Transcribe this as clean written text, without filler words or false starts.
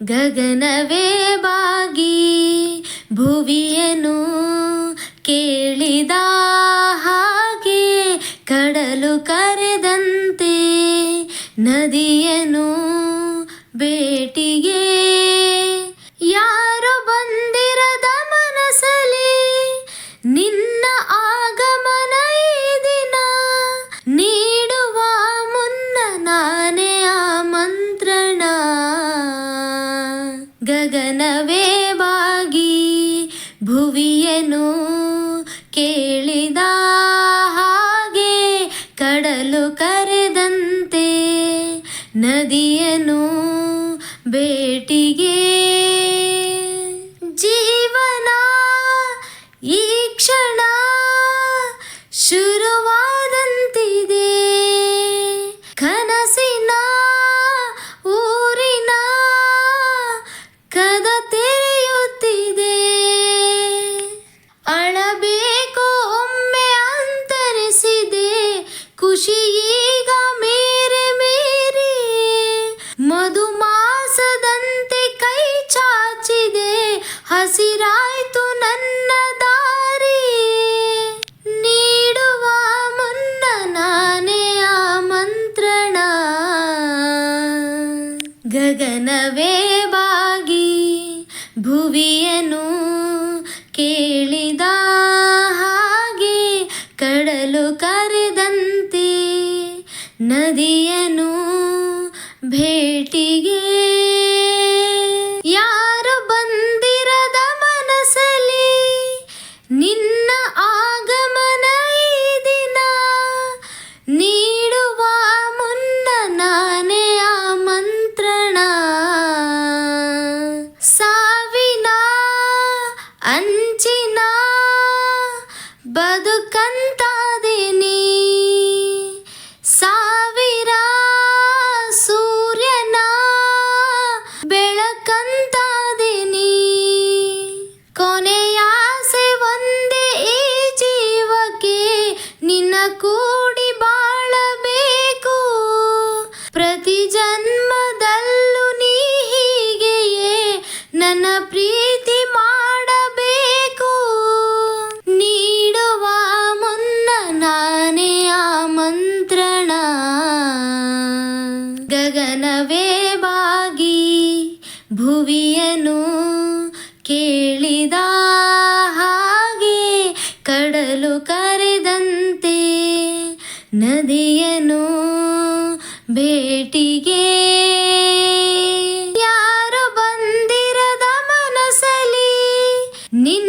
ಗಗನವೇ ಬಾಗಿ ಭುವಿಯನು ಕೇಳಿದ ಹಾಗೆ, ಕಡಲು ಕರೆದಂತೆ ನದಿಯನು ಭೇಟಿಗೆ. ಯಾರು ಬಂದಿರದ ಮನಸಲಿ ನಿನ್ನ ಆಗಮನ ಈ ದಿನ, ನೀಡುವ ಮುನ್ನ ನಾನೇ ಆಮಂತ್ರಣ. ಗಗನವೇ ಬಾಗಿ ಭುವಿಯನು ಕೇಳಿದ ಹಾಗೆ, ಕಡಲು ಕರೆದಂತೆ ನದಿಯನು ಭೇಟಿಗೆ. ಜೀವನ ಈ ಕ್ಷಣ ಶುರುವಾದಂತಿದೆ, ಕನಸಿನ ಊರಿನ ಕದ ತೆರೆಯುತ್ತಿದೆ. ಅಳಬೇಕು ಒಮ್ಮೆ ಅಂತರಿಸಿದೆ, ಖುಷಿ ಈಗ ಮೇರೆ ಮೇರೆ. ಮಧುಮಾಸದಂತೆ ಕೈ ಚಾಚಿದೆ, ಹಸಿರಾಯ್ತು ನನ್ನ ದಾರಿ. ನೀಡುವ ಮುನ್ನ ನಾನೇ ಆಮಂತ್ರಣ. ಗಗನವೇ ಬಾಗಿ ಭುವಿಯನು ಕೇಳಿದ ಹಾಗೆ, ಕಡಲು ಕರೆದಂತೆ ನದಿಯನು ಭೇಟಿಗೆ. ಯಾರು ಬಂದಿರದ ಮನಸಲಿ ನಿನ್ನ ಆಗಮನ ಈ ದಿನ, ನೀಡುವ ಮುನ್ನ ನಾನೇ ಆಮಂತ್ರಣ. ಸಾವಿನ ಅಂಚಿನ ಬದುಕಂತಾದೆ ನೀ, ಸಾವಿರ ಸೂರ್ಯನ ಬೆಳಕಂತಾದೆ ನೀ. ಕೊನೆಯಾಸೆ ಒಂದೇ ಈ ಜೀವಕ್ಕೆ, ನಿನ್ನ ಕೂಡಿ ಬಾಳಬೇಕು. ಪ್ರತಿ ಜನ್ಮದಲ್ಲೂ ನೀ ಹೀಗೆಯೇ ನನ್ನ ಪ್ರೀತಿ ಮಾಡಬೇಕು. ನೀಡುವ ಮುನ್ನ ನಾನೇ ಆಮಂತ್ರಣ. ಗಗನವೇ ಬಾಗಿ ಭುವಿಯನು ಕೇಳಿದ ಹಾಗೆ, ಕಡಲು ಕರೆದಂತೆ ನದಿಯನು ಭೇಟಿಗೆ. ಯಾರು ಬಂದಿರದ ಮನಸಲಿ ನಿನ್ನ